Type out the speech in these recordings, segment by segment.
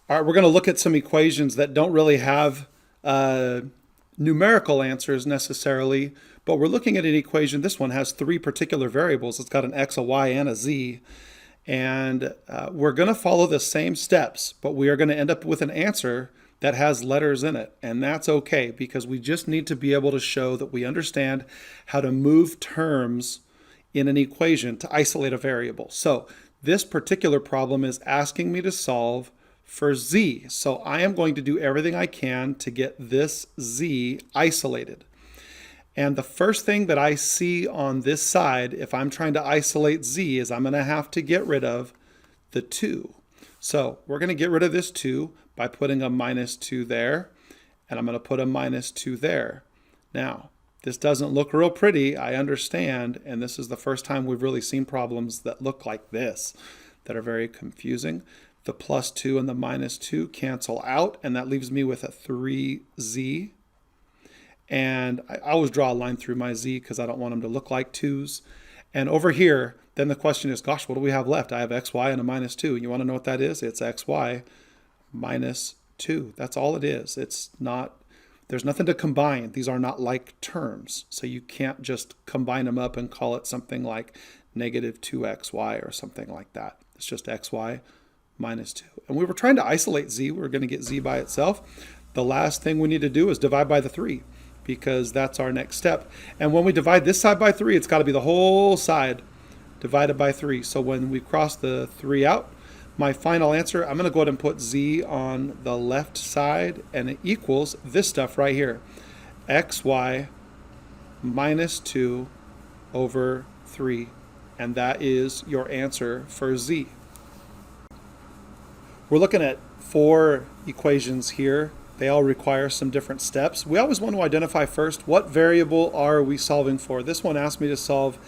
All right, we're going to look at some equations that don't really have numerical answers necessarily, but we're looking at an equation. This one has three particular variables. It's got an x, a y, and a z. And we're going to follow the same steps, but we are going to end up with an answer that has letters in it. And that's okay, because we just need to be able to show that we understand how to move terms in an equation to isolate a variable. So this particular problem is asking me to solve for z. So I am going to do everything I can to get this z isolated. And the first thing that I see on this side, if I'm trying to isolate z, is I'm going to have to get rid of the 2. So we're going to get rid of this 2 by putting a minus 2 there, and I'm going to put a minus 2 there. Now, this doesn't look real pretty, I understand, and this is the first time we've really seen problems that look like this, that are very confusing. The plus 2 and the minus 2 cancel out, and that leaves me with a 3z. And I always draw a line through my z because I don't want them to look like 2's. And over here, then the question is, gosh, what do we have left? I have xy and a minus 2. You want to know what that is? It's xy minus 2. That's all it is. It's not, there's nothing to combine. These are not like terms. So you can't just combine them up and call it something like negative 2xy or something like that. It's just xy minus 2. And we were trying to isolate z. We're going to get z by itself. The last thing we need to do is divide by the 3, because that's our next step. And when we divide this side by 3, it's got to be the whole side divided by 3. So when we cross the 3 out, my final answer, I'm going to go ahead and put z on the left side, and it equals this stuff right here, xy minus 2 over 3. And that is your answer for z. We're looking at 4 equations here. They all require some different steps. We always want to identify first, what variable are we solving for? This one asked me to solve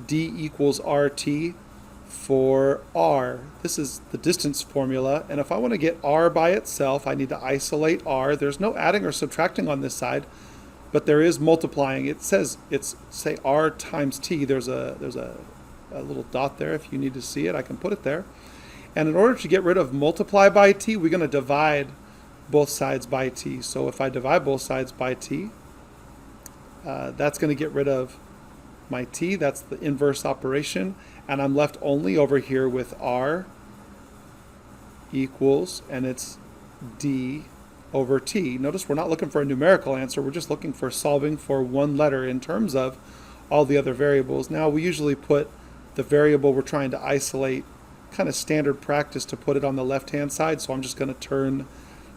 d equals rt for r. This is the distance formula, and if I want to get r by itself, I need to isolate r. There's no adding or subtracting on this side, but there is multiplying. It says it's, say, r times t. There's a little dot there. If you need to see it, I can put it there. And in order to get rid of multiply by t, we're going to divide both sides by t. So if I divide both sides by t, that's going to get rid of my t. That's the inverse operation. And I'm left only over here with r equals, and it's d over t. Notice we're not looking for a numerical answer. We're just looking for solving for one letter in terms of all the other variables. Now, we usually put the variable we're trying to isolate, kind of standard practice to put it on the left-hand side. So I'm just going to turn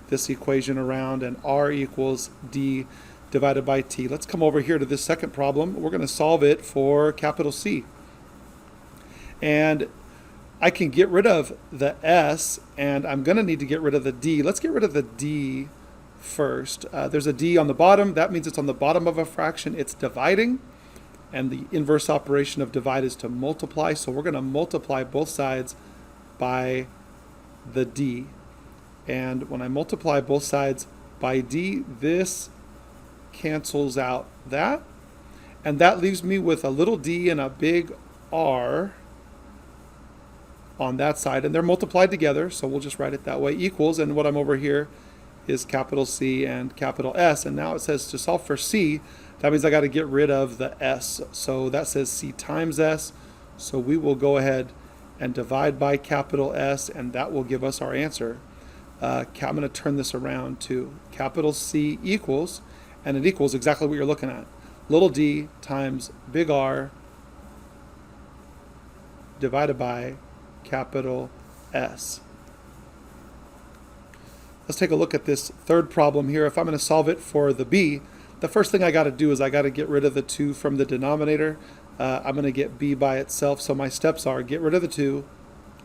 this equation around, and r equals d divided by t. Let's come over here to this second problem. We're going to solve it for capital C. And I can get rid of the s, and I'm going to need to get rid of the d. Let's get rid of the d first. There's a d on the bottom. That means it's on the bottom of a fraction. It's dividing, and the inverse operation of divide is to multiply. So we're going to multiply both sides by the d. And when I multiply both sides by d, this cancels out that. And that leaves me with a little d and a big R on that side. And they're multiplied together, so we'll just write it that way, equals. And what I'm over here is capital C and capital S. And now it says to solve for C, that means I got to get rid of the S. So that says C times S. So we will go ahead and divide by capital S, and that will give us our answer. I'm going to turn this around to capital C equals, and it equals exactly what you're looking at. Little d times big R divided by capital S. Let's take a look at this third problem here. If I'm going to solve it for the b, the first thing I got to do is I got to get rid of the 2 from the denominator. I'm going to get b by itself, so my steps are get rid of the 2,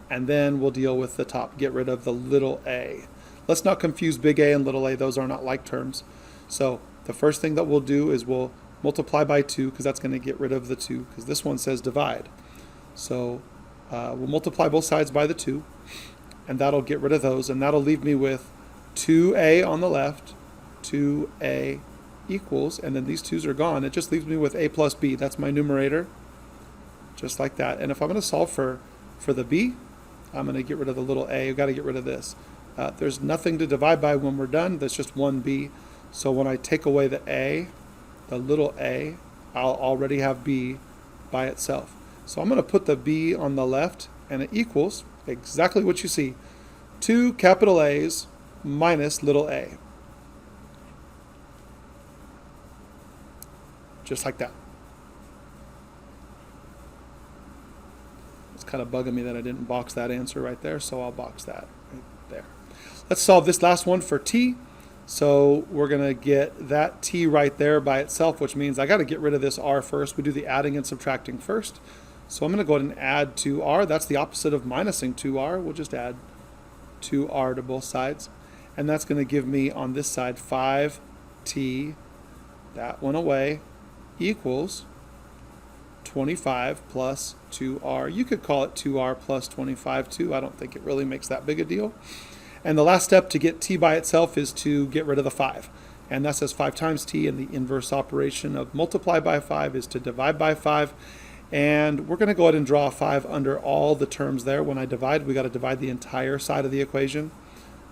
and then we'll deal with the top, get rid of the little a. Let's not confuse big A and little a. Those are not like terms. So the first thing that we'll do is we'll multiply by 2, because that's going to get rid of the 2, because this one says divide. So we'll multiply both sides by the 2, and that'll get rid of those, and that'll leave me with 2a on the left, 2a equals, and then these 2's are gone. It just leaves me with a plus b. That's my numerator, just like that. And if I'm going to solve for the b, I'm going to get rid of the little a. I've got to get rid of this. There's nothing to divide by when we're done. That's just 1b. So when I take away the a, the little a, I'll already have b by itself. So I'm going to put the b on the left, and it equals exactly what you see. 2 capital A's minus little a. Just like that. It's kind of bugging me that I didn't box that answer right there, so I'll box that right there. Let's solve this last one for t. So we're going to get that t right there by itself, which means I got to get rid of this r first. We do the adding and subtracting first. So I'm going to go ahead and add 2r. That's the opposite of minusing 2r. We'll just add 2r to both sides. And that's going to give me on this side 5t, that went away, equals 25 plus 2r. You could call it 2r plus 25 too. I don't think it really makes that big a deal. And the last step to get t by itself is to get rid of the 5. And that says 5 times t, and the inverse operation of multiply by 5 is to divide by 5. And we're going to go ahead and draw a 5 under all the terms there. When I divide, we got to divide the entire side of the equation.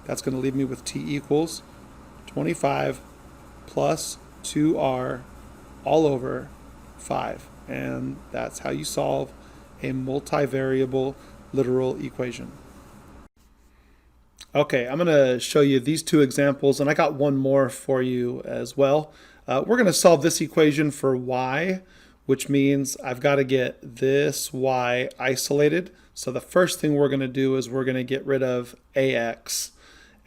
That's going to leave me with t equals 25 plus 2r all over 5. And that's how you solve a multivariable literal equation. Okay, I'm going to show you these two examples, and I got one more for you as well. We're going to solve this equation for y, which means I've got to get this y isolated. So the first thing we're going to do is we're going to get rid of ax.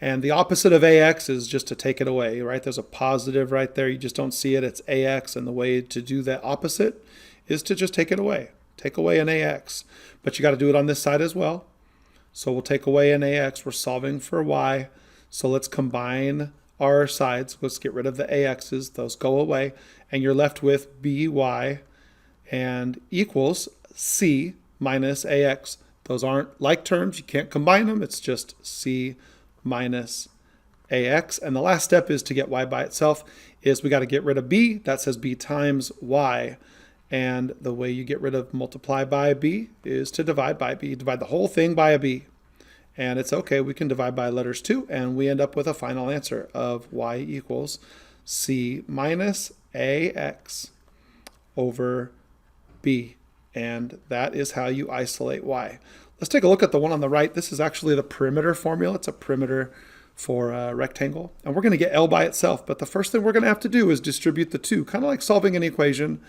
And the opposite of ax is just to take it away, right? There's a positive right there. You just don't see it. It's ax, and the way to do that opposite is to just take it away. Take away an ax. But you got to do it on this side as well. So we'll take away an ax. We're solving for y. So let's combine our sides. Let's get rid of the ax's. Those go away. And you're left with by and equals c minus ax. Those aren't like terms. You can't combine them. It's just c minus ax. And the last step is to get y by itself is we got to get rid of b. That says b times y. And the way you get rid of multiply by b is to divide by b. Divide the whole thing by a b. And it's okay, we can divide by letters too, and we end up with a final answer of y equals c minus ax over b. And that is how you isolate y. Let's take a look at the one on the right. This is actually the perimeter formula. It's a perimeter for a rectangle. And we're going to get L by itself. But the first thing we're going to have to do is distribute the 2, kind of like solving an equation,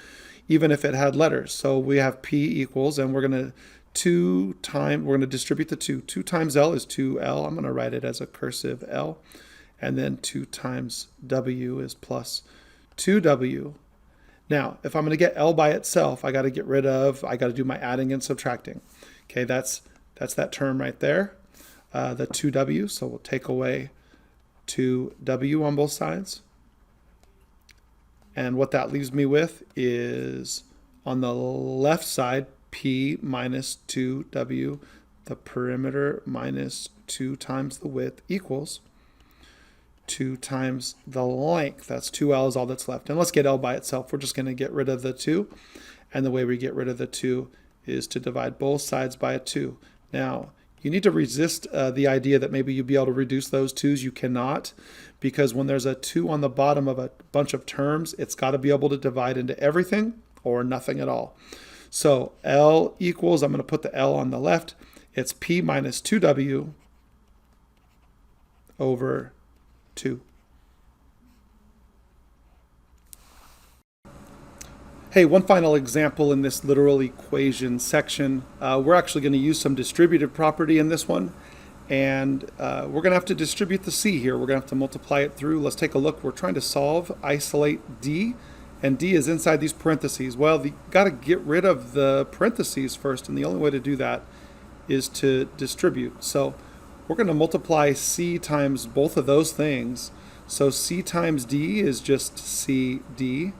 even if it had letters. So we have P equals, and we're going to distribute the 2. 2 times L is 2L. I'm going to write it as a cursive L. And then 2 times W is plus 2W. Now, if I'm going to get L by itself, I got to do my adding and subtracting. Okay, that's that term right there, the 2W. So we'll take away 2W on both sides. And what that leaves me with is on the left side, P minus 2W, the perimeter minus 2 times the width equals 2 times the length. That's 2L is all that's left. And let's get L by itself. We're just going to get rid of the 2. And the way we get rid of the 2 is to divide both sides by a 2. Now, you need to resist the idea that maybe you'll be able to reduce those 2's. You cannot, because when there's a 2 on the bottom of a bunch of terms, it's got to be able to divide into everything or nothing at all. So L equals, I'm going to put the L on the left. It's P minus 2W over 2. Hey, one final example in this literal equation section. We're actually going to use some distributive property in this one. And we're going to have to distribute the C here. We're going to have to multiply it through. Let's take a look. We're trying to isolate D. And D is inside these parentheses. Well, you got to get rid of the parentheses first. And the only way to do that is to distribute. So we're going to multiply C times both of those things. So C times D is just CD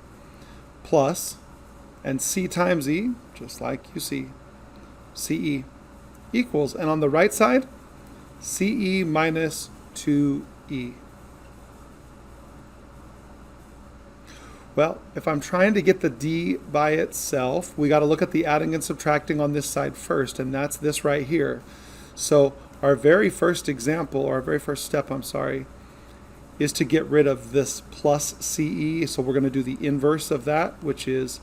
plus, and C times E, just like you see, CE equals, and on the right side, CE minus 2E. Well, if I'm trying to get the D by itself, we got to look at the adding and subtracting on this side first, and that's this right here. So Our very first example, or our very first step, I'm sorry, is to get rid of this plus CE. So we're going to do the inverse of that, which is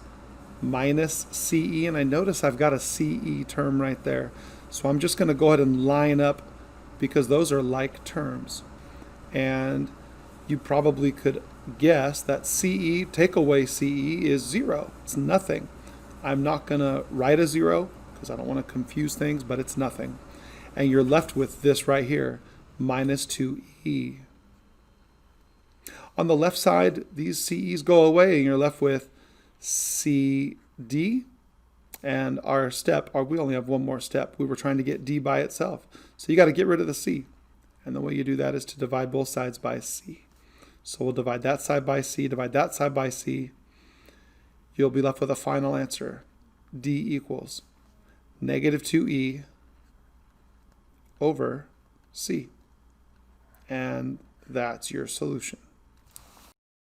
minus CE. And I notice I've got a CE term right there. So I'm just going to go ahead and line up, because those are like terms. And you probably could guess that CE, take away CE, is 0. It's nothing. I'm not going to write a 0 because I don't want to confuse things, but it's nothing. And you're left with this right here, minus 2E. On the left side, these CEs go away, and you're left with CD. And our step, we only have one more step. We were trying to get D by itself. So you got to get rid of the C. And the way you do that is to divide both sides by C. So we'll divide that side by C, divide that side by C. You'll be left with a final answer. D equals negative 2E over C. And that's your solution.